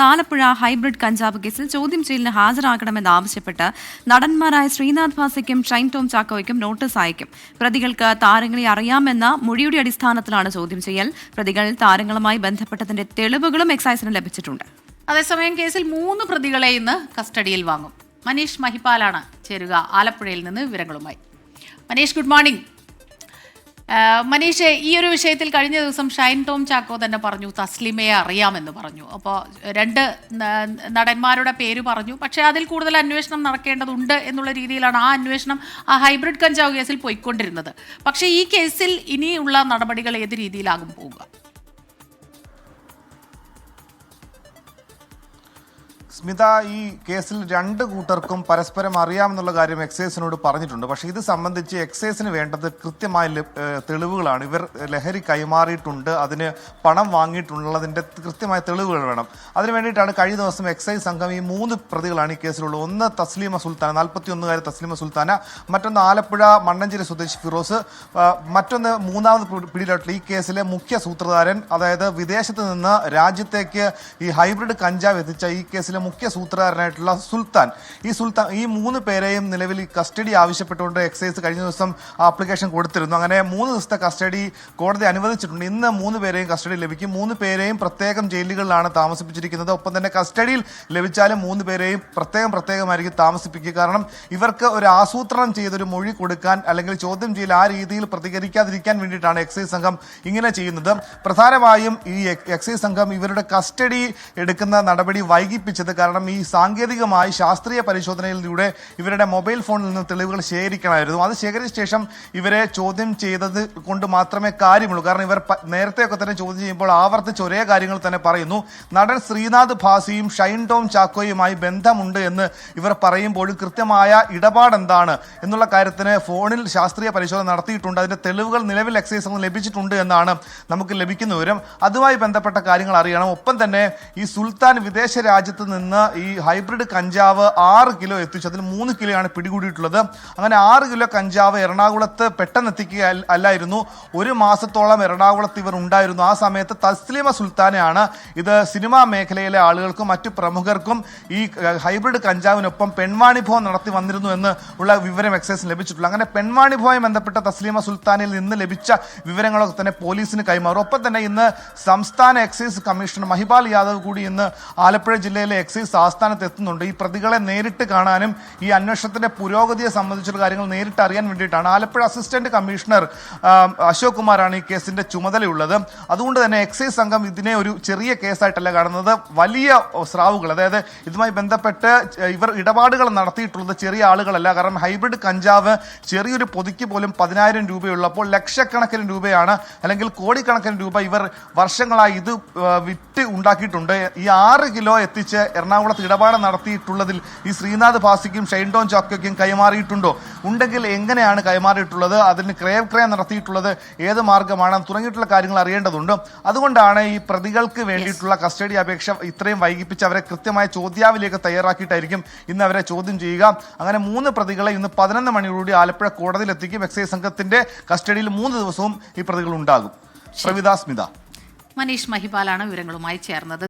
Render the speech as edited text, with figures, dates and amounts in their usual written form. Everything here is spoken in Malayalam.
ആലപ്പുഴ ഹൈബ്രിഡ് കഞ്ചാവ് കേസിൽ ചോദ്യം ചെയ്യലിന് ഹാജരാകണമെന്നാവശ്യപ്പെട്ട് നടന്മാരായ ശ്രീനാഥ് ഭാസിക്കും ഷൈൻ ടോം ചാക്കോയ്ക്കും നോട്ടീസ് അയക്കും. പ്രതികൾക്ക് താരങ്ങളെ അറിയാമെന്ന മൊഴിയുടെ അടിസ്ഥാനത്തിലാണ് ചോദ്യം ചെയ്യൽ. പ്രതികൾ താരങ്ങളുമായി ബന്ധപ്പെട്ടതിന്റെ തെളിവുകളും എക്സൈസിന് ലഭിച്ചിട്ടുണ്ട്. അതേസമയം കേസിൽ 3 പ്രതികളെ ഇന്ന് കസ്റ്റഡിയിൽ വാങ്ങും. മനീഷ് മഹിപാലാണ് ചേരുക ആലപ്പുഴയിൽ നിന്ന് വിവരങ്ങളുമായി. Manish, good morning. മനീഷ്, ഈ ഒരു വിഷയത്തിൽ കഴിഞ്ഞ ദിവസം ഷൈൻ ടോം ചാക്കോ തന്നെ പറഞ്ഞു തസ്ലിമയെ അറിയാമെന്ന് പറഞ്ഞു. അപ്പോൾ 2 നടന്മാരുടെ പേര് പറഞ്ഞു. പക്ഷേ അതിൽ കൂടുതൽ അന്വേഷണം നടക്കേണ്ടതുണ്ട് എന്നുള്ള രീതിയിലാണ് ആ അന്വേഷണം ആ ഹൈബ്രിഡ് കഞ്ചാവ് കേസിൽ പോയിക്കൊണ്ടിരുന്നത്. പക്ഷേ ഈ കേസിൽ ഇനിയുള്ള നടപടികൾ ഏത് രീതിയിലാകും പോവുക? സ്മിത, ഈ കേസിൽ 2 കൂട്ടർക്കും പരസ്പരം അറിയാമെന്നുള്ള കാര്യം എക്സൈസിനോട് പറഞ്ഞിട്ടുണ്ട്. പക്ഷേ ഇത് സംബന്ധിച്ച് എക്സൈസിന് വേണ്ടത് കൃത്യമായ തെളിവുകളാണ്. ഇവർ ലഹരി കൈമാറിയിട്ടുണ്ട്, അതിന് പണം വാങ്ങിയിട്ടുള്ളതിൻ്റെ കൃത്യമായ തെളിവുകൾ വേണം. അതിന് വേണ്ടിയിട്ടാണ് കഴിഞ്ഞ ദിവസം എക്സൈസ് സംഘം ഈ 3 പ്രതികളാണ് ഈ കേസിലുള്ളത്. ഒന്ന് തസ്ലീമ സുൽത്താന, 41-കാരി തസ്ലീമ സുൽത്താന, മറ്റൊന്ന് ആലപ്പുഴ മണ്ണഞ്ചേരി സ്വദേശി ഫിറോസ്, മറ്റൊന്ന് 3ാമത് പിടിയിലായിട്ടുള്ള ഈ കേസിലെ മുഖ്യ സൂത്രധാരൻ, അതായത് വിദേശത്ത് നിന്ന് രാജ്യത്തേക്ക് ഈ ഹൈബ്രിഡ് കഞ്ചാവ് എത്തിച്ച ഈ കേസിലെ മുഖ്യ സൂത്രധാരനായിട്ടുള്ള സുൽത്താൻ. ഈ 3 പേരെയും നിലവിൽ കസ്റ്റഡി ആവശ്യപ്പെട്ടുകൊണ്ട് എക്സൈസ് കഴിഞ്ഞ ദിവസം ആപ്ലിക്കേഷൻ കൊടുത്തിരുന്നു. അങ്ങനെ 3 ദിവസത്തെ കസ്റ്റഡി കോടതി അനുവദിച്ചിട്ടുണ്ട്. ഇന്ന് 3 പേരെയും കസ്റ്റഡി ലഭിക്കും. 3 പേരെയും പ്രത്യേകം ജയിലുകളിലാണ് താമസിപ്പിച്ചിരിക്കുന്നത്. ഒപ്പം തന്നെ കസ്റ്റഡിയിൽ ലഭിച്ചാലും 3 പേരെയും പ്രത്യേകമായിരിക്കും താമസിപ്പിക്കുക. കാരണം ഇവർക്ക് ഒരു ആസൂത്രണം ചെയ്തൊരു മൊഴി കൊടുക്കാൻ അല്ലെങ്കിൽ ചോദ്യം ചെയ്യൽ ആ രീതിയിൽ പ്രതികരിക്കാതിരിക്കാൻ വേണ്ടിയിട്ടാണ് എക്സൈസ് സംഘം ഇങ്ങനെ ചെയ്യുന്നത്. പ്രധാനമായും ഈ എക്സൈസ് സംഘം ഇവരുടെ കസ്റ്റഡി എടുക്കുന്ന നടപടി വൈകിപ്പിച്ചത് കാരണം ഈ സാങ്കേതികമായി ശാസ്ത്രീയ പരിശോധനയിലൂടെ ഇവരുടെ മൊബൈൽ ഫോണിൽ നിന്ന് തെളിവുകൾ ശേഖരിക്കണമായിരുന്നു. അത് ശേഖരിച്ച ശേഷം ഇവരെ ചോദ്യം ചെയ്തത് കൊണ്ട് മാത്രമേ കാര്യമുള്ളൂ. കാരണം ഇവർ നേരത്തെയൊക്കെ തന്നെ ചോദ്യം ചെയ്യുമ്പോൾ ആവർത്തിച്ച് ഒരേ കാര്യങ്ങൾ തന്നെ പറയുന്നു. നടൻ ശ്രീനാഥ് ഭാസിയും ഷൈൻ ടോം ചാക്കോയുമായി ബന്ധമുണ്ട് എന്ന് ഇവർ പറയുമ്പോഴും കൃത്യമായ ഇടപാട് എന്താണ് എന്നുള്ള കാര്യത്തിന് ഫോണിൽ ശാസ്ത്രീയ പരിശോധന നടത്തിയിട്ടുണ്ട്. അതിന്റെ തെളിവുകൾ നിലവിൽ എക്സൈസ് ലഭിച്ചിട്ടുണ്ട് എന്നാണ് നമുക്ക് ലഭിക്കുന്ന വിവരം. അതുമായി ബന്ധപ്പെട്ട കാര്യങ്ങൾ അറിയണം. ഒപ്പം തന്നെ ഈ സുൽത്താൻ വിദേശ രാജ്യത്ത് നിന്ന് ഈ ഹൈബ്രിഡ് കഞ്ചാവ് 6 കിലോ എത്തിച്ചു. അതിൽ 3 കിലോയാണ് പിടികൂടിയിട്ടുള്ളത്. അങ്ങനെ 6 കിലോ കഞ്ചാവ് എറണാകുളത്ത് പെട്ടെന്ന് എത്തിക്കുക അല്ലായിരുന്നു. 1 മാസത്തോളം എറണാകുളത്ത് ഇവർ ഉണ്ടായിരുന്നു. ആ സമയത്ത് തസ്ലീമ സുൽത്താനെയാണ് ഇത് സിനിമാ മേഖലയിലെ ആളുകൾക്കും മറ്റു പ്രമുഖർക്കും ഈ ഹൈബ്രിഡ് കഞ്ചാവിനൊപ്പം പെൺവാണിഭവം നടത്തി വന്നിരുന്നു എന്ന് ഉള്ള വിവരം എക്സൈസിന് ലഭിച്ചിട്ടുള്ളൂ. അങ്ങനെ പെൺവാണിഭവം ബന്ധപ്പെട്ട തസ്ലീമ സുൽത്താനിൽ നിന്ന് ലഭിച്ച വിവരങ്ങളൊക്കെ തന്നെ പോലീസിന് കൈമാറും. ഒപ്പം തന്നെ ഇന്ന് സംസ്ഥാന എക്സൈസ് കമ്മീഷണർ മഹിപാൽ യാദവ് കൂടി ഇന്ന് ആലപ്പുഴ ജില്ലയിലെ എക്സൈസ് ആസ്ഥാനത്ത് എത്തുന്നുണ്ട്. ഈ പ്രതികളെ നേരിട്ട് കാണാനും ഈ അന്വേഷണത്തിന്റെ പുരോഗതിയെ സംബന്ധിച്ചുള്ള കാര്യങ്ങൾ നേരിട്ട് അറിയാൻ വേണ്ടിയിട്ടാണ്. ആലപ്പുഴ അസിസ്റ്റന്റ് കമ്മീഷണർ അശോക് കുമാറാണ് ഈ കേസിന്റെ ചുമതലയുള്ളത്. അതുകൊണ്ട് തന്നെ എക്സൈസ് സംഘം ഇതിനെ ഒരു ചെറിയ കേസായിട്ടല്ല കാണുന്നത്. വലിയ സ്രാവുകൾ, അതായത് ഇതുമായി ബന്ധപ്പെട്ട് ഇവർ ഇടപാടുകൾ നടത്തിയിട്ടുള്ളത് ചെറിയ ആളുകളല്ല. കാരണം ഹൈബ്രിഡ് കഞ്ചാവ് ചെറിയൊരു പൊതിക്ക് പോലും 10,000 രൂപയുള്ളപ്പോൾ ലക്ഷക്കണക്കിന് രൂപയാണ് അല്ലെങ്കിൽ കോടിക്കണക്കിന് രൂപ ഇവർ വർഷങ്ങളായി ഇത് വിറ്റ് ഉണ്ടാക്കിയിട്ടുണ്ട്. ഈ 6 കിലോ എത്തിച്ച് എറണാകുളത്ത് ഇടപാട് നടത്തിയിട്ടുള്ളതിൽ ഈ ശ്രീനാഥ് ഭാസിക്കും ഷൈൻ ടോം ചാക്കോയ്ക്കും കൈമാറിയിട്ടുണ്ടോ? ഉണ്ടെങ്കിൽ എങ്ങനെയാണ് കൈമാറിയിട്ടുള്ളത്? അതിന് ക്രയം നടത്തിയിട്ടുള്ളത് ഏത് മാർഗമാണ് തുടങ്ങിയിട്ടുള്ള കാര്യങ്ങൾ അറിയേണ്ടതുണ്ട്. അതുകൊണ്ടാണ് ഈ പ്രതികൾക്ക് വേണ്ടിയിട്ടുള്ള കസ്റ്റഡി അപേക്ഷ ഇത്രയും വൈകിപ്പിച്ച് അവരെ കൃത്യമായ ചോദ്യാവലിയൊക്കെ തയ്യാറാക്കിയിട്ടായിരിക്കും ഇന്ന് അവരെ ചോദ്യം ചെയ്യുക. അങ്ങനെ 3 പ്രതികളെ ഇന്ന് 11 മണിയോടുകൂടി ആലപ്പുഴ കോടതിയിൽ എത്തിക്കും. എക്സൈസ് സംഘത്തിന്റെ കസ്റ്റഡിയിൽ 3 ദിവസവും ഈ പ്രതികൾ ഉണ്ടാകും. പ്രവിത, സ്മിത. മനീഷ് മഹിപാലാണ് വിവരങ്ങളുമായി ചേർന്നത്.